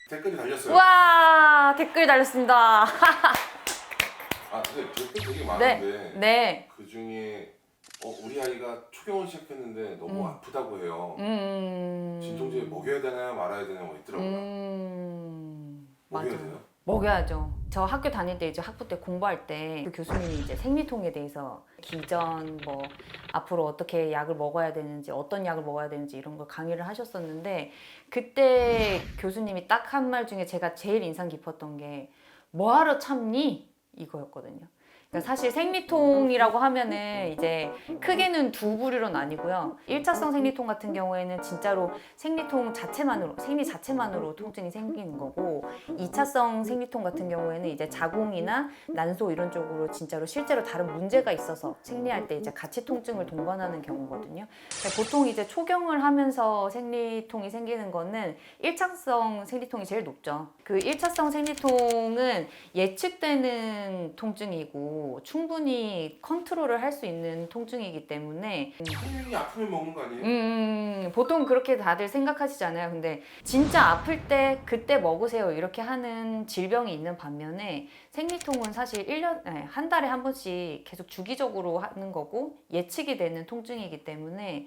댓글이 달렸어요. 와, 댓글 달렸습니다. 아, 근데 댓글 되게 네, 많은데 네. 그 중에 우리 아이가 초경을 시작했는데 너무 아프다고 해요. 진통제 먹여야 되나요, 말아야 되나요? 뭐 있더라고요. 먹여야 맞아요. 돼요? 먹여야죠. 저 학교 다닐 때 이제 학부 때 공부할 때 그 교수님이 이제 생리통에 대해서 기전 뭐 앞으로 어떻게 약을 먹어야 되는지 어떤 약을 먹어야 되는지 이런 걸 강의를 하셨었는데 그때 교수님이 딱 한 말 중에 제가 제일 인상 깊었던 게 뭐하러 참니? 이거였거든요. 그러니까 사실 생리통이라고 하면은 이제 크게는 두 부류로 나뉘고요. 1차성 생리통 같은 경우에는 진짜로 생리통 자체만으로, 생리 자체만으로 통증이 생기는 거고 2차성 생리통 같은 경우에는 이제 자궁이나 난소 이런 쪽으로 진짜로 실제로 다른 문제가 있어서 생리할 때 이제 같이 통증을 동반하는 경우거든요. 그러니까 보통 이제 초경을 하면서 생리통이 생기는 거는 1차성 생리통이 제일 높죠. 그 1차성 생리통은 예측되는 통증이고 충분히 컨트롤을 할 수 있는 통증이기 때문에 성인이 아프면 먹는 거 아니에요? 보통 그렇게 다들 생각하시잖아요. 근데 진짜 아플 때 그때 먹으세요 이렇게 하는 질병이 있는 반면에 생리통은 사실 1년, 한 달에 한 번씩 계속 주기적으로 하는 거고 예측이 되는 통증이기 때문에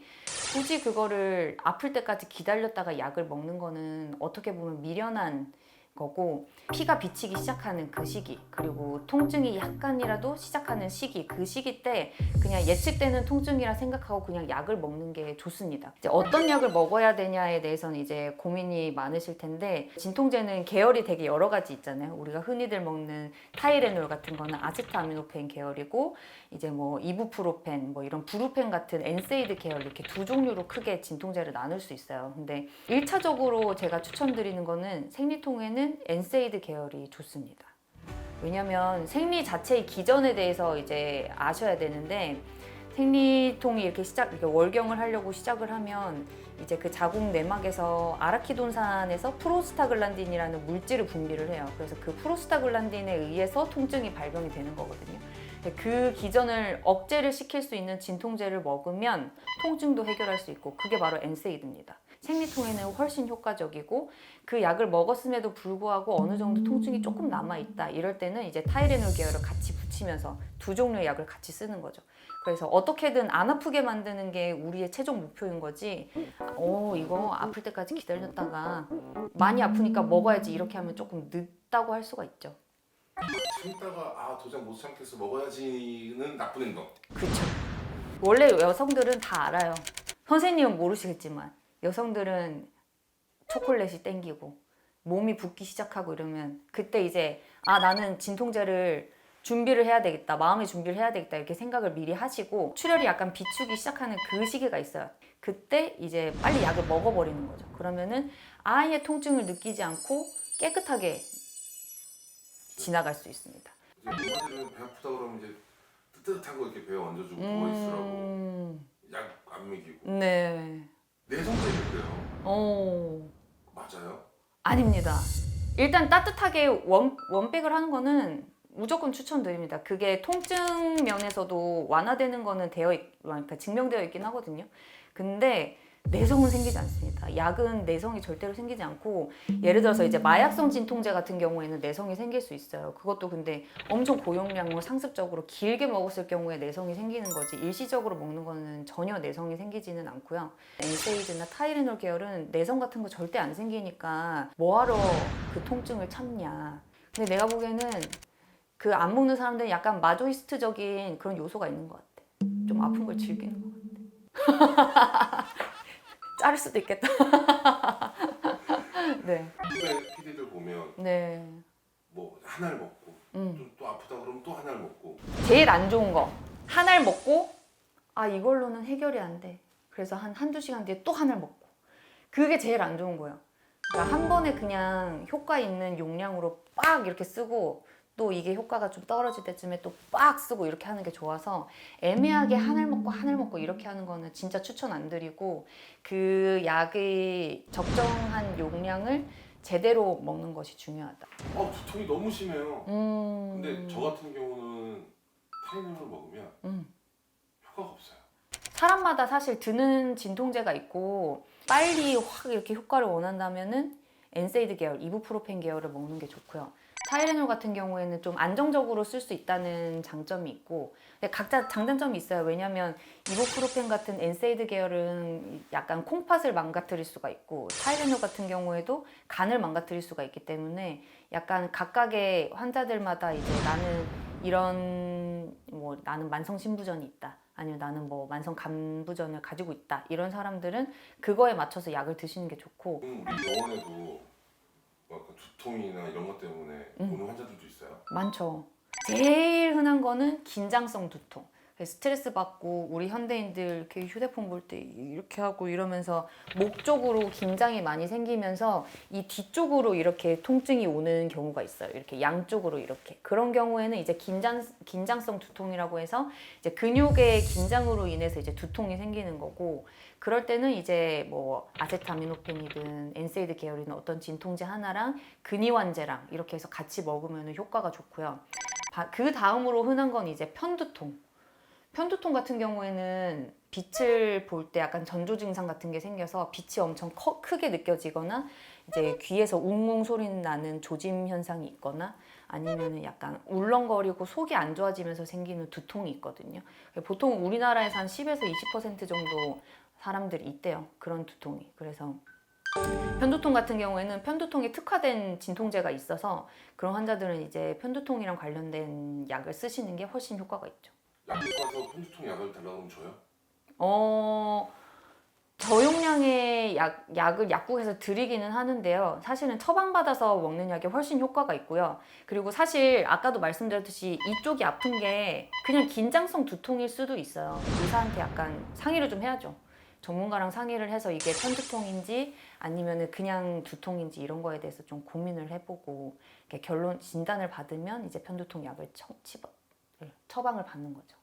굳이 그거를 아플 때까지 기다렸다가 약을 먹는 거는 어떻게 보면 미련한 거고 피가 비치기 시작하는 그 시기 그리고 통증이 약간이라도 시작하는 시기 그 시기 때 그냥 예측되는 통증이라 생각하고 그냥 약을 먹는 게 좋습니다. 이제 어떤 약을 먹어야 되냐에 대해서는 이제 고민이 많으실 텐데 진통제는 계열이 되게 여러 가지 있잖아요. 우리가 흔히들 먹는 타이레놀 같은 거는 아세트아미노펜 계열이고 이제 뭐 이부프로펜 뭐 이런 브루펜 같은 엔세이드 계열 이렇게 두 종류로 크게 진통제를 나눌 수 있어요. 근데 1차적으로 제가 추천드리는 거는 생리통에는 엔세이드 계열이 좋습니다. 왜냐면 생리 자체의 기전에 대해서 이제 아셔야 되는데 생리통이 이렇게 월경을 하려고 시작을 하면 이제 그 자궁 내막에서 아라키돈산에서 프로스타글란딘이라는 물질을 분비를 해요. 그래서 그 프로스타글란딘에 의해서 통증이 발병이 되는 거거든요. 그 기전을 억제를 시킬 수 있는 진통제를 먹으면 통증도 해결할 수 있고 그게 바로 엔세이드입니다. 생리통에는 훨씬 효과적이고 그 약을 먹었음에도 불구하고 어느 정도 통증이 조금 남아있다 이럴 때는 이제 타이레놀 계열을 같이 붙이면서 두 종류의 약을 같이 쓰는 거죠. 그래서 어떻게든 안 아프게 만드는 게 우리의 최종 목표인 거지 이거 아플 때까지 기다렸다가 많이 아프니까 먹어야지 이렇게 하면 조금 늦다고 할 수가 있죠. 참다가 도저히 못 참겠어 먹어야지는 나쁜 행동. 그렇죠. 원래 여성들은 다 알아요. 선생님은 모르시겠지만 여성들은 초콜릿이 땡기고 몸이 붓기 시작하고 이러면 그때 이제 나는 진통제를 준비를 해야 되겠다. 마음의 준비를 해야 되겠다. 이렇게 생각을 미리 하시고 출혈이 약간 비추기 시작하는 그 시기가 있어요. 그때 이제 빨리 약을 먹어버리는 거죠. 그러면은 아예 통증을 느끼지 않고 깨끗하게 지나갈 수 있습니다. 이제 엄마들은 배 아프다 그러면 이제 뜨뜻한 거 이렇게 배에 얹어주고 누워 있으라고 약 안 먹이고. 네. 내성적이 그래요. 맞아요? 아닙니다. 일단 따뜻하게 원백을 하는 거는 무조건 추천드립니다. 그게 통증 면에서도 완화되는 거는 그러니까 증명되어 있긴 하거든요. 근데 내성은 생기지 않습니다. 약은 내성이 절대로 생기지 않고 예를 들어서 이제 마약성 진통제 같은 경우에는 내성이 생길 수 있어요. 그것도 근데 엄청 고용량으로 상습적으로 길게 먹었을 경우에 내성이 생기는 거지 일시적으로 먹는 거는 전혀 내성이 생기지는 않고요. 엔세이드나 타이레놀 계열은 내성 같은 거 절대 안 생기니까 뭐하러 그 통증을 참냐. 근데 내가 보기에는 그 안 먹는 사람들은 약간 마조이스트적인 그런 요소가 있는 것 같아. 좀 아픈 걸 즐기는 것 같아. 자를 수도 있겠다. 네. 후배 PD들 보면 네. 뭐 하나를 먹고 또 아프다 그러면 또 하나를 먹고. 제일 안 좋은 거. 하나를 먹고 이걸로는 해결이 안 돼. 그래서 한두 시간 뒤에 또 하나를 먹고. 그게 제일 안 좋은 거예요. 그러니까 한 번에 그냥 효과 있는 용량으로 빡 이렇게 쓰고 또 이게 효과가 좀 떨어질 때쯤에 또 빡 쓰고 이렇게 하는 게 좋아서 애매하게 하나를 먹고 이렇게 하는 거는 진짜 추천 안 드리고 그 약의 적정한 용량을 제대로 먹는 것이 중요하다. 두통이 너무 심해요. 근데 저 같은 경우는 타이레놀 먹으면 효과가 없어요. 사람마다 사실 드는 진통제가 있고 빨리 확 이렇게 효과를 원한다면은 엔세이드 계열, 이부프로펜 계열을 먹는 게 좋고요. 타이레놀 같은 경우에는 좀 안정적으로 쓸 수 있다는 장점이 있고, 근데 각자 장단점이 있어요. 왜냐면 이부프로펜 같은 엔세이드 계열은 약간 콩팥을 망가뜨릴 수가 있고, 타이레놀 같은 경우에도 간을 망가뜨릴 수가 있기 때문에 약간 각각의 환자들마다 이제 나는 이런 나는 만성 신부전이 있다, 아니면 나는 뭐 만성 간부전을 가지고 있다, 이런 사람들은 그거에 맞춰서 약을 드시는 게 좋고. 우리 병원에도 약간 두통이나 이런 것 때문에 오는 환자들도 있어요? 많죠. 제일 흔한 거는 긴장성 두통. 스트레스 받고 우리 현대인들 이렇게 휴대폰 볼 때 이렇게 하고 이러면서 목 쪽으로 긴장이 많이 생기면서 이 뒤쪽으로 이렇게 통증이 오는 경우가 있어요. 이렇게 양쪽으로 이렇게. 그런 경우에는 이제 긴장성 두통이라고 해서 이제 근육의 긴장으로 인해서 이제 두통이 생기는 거고, 그럴 때는 이제 뭐 아세타미노펜이든 엔세이드 계열이든 어떤 진통제 하나랑 근이완제랑 이렇게 해서 같이 먹으면 효과가 좋고요. 그 다음으로 흔한 건 이제 편두통. 편두통 같은 경우에는 빛을 볼 때 약간 전조 증상 같은 게 생겨서 빛이 엄청 크게 느껴지거나 이제 귀에서 웅웅 소리 나는 조짐 현상이 있거나 아니면 약간 울렁거리고 속이 안 좋아지면서 생기는 두통이 있거든요. 보통 우리나라에서 한 10에서 20% 정도 사람들이 있대요. 그런 두통이. 그래서 편두통 같은 경우에는 편두통에 특화된 진통제가 있어서 그런 환자들은 이제 편두통이랑 관련된 약을 쓰시는 게 훨씬 효과가 있죠. 약국 가서 편두통 약을 달라고 하면 줘요? 저용량의 약을 약국에서 드리기는 하는데요. 사실은 처방받아서 먹는 약이 훨씬 효과가 있고요. 그리고 사실 아까도 말씀드렸듯이 이쪽이 아픈 게 그냥 긴장성 두통일 수도 있어요. 의사한테 약간 상의를 좀 해야죠. 전문가랑 상의를 해서 이게 편두통인지 아니면 그냥 두통인지 이런 거에 대해서 좀 고민을 해보고 이렇게 진단을 받으면 이제 편두통 약을 처방을 받는 거죠.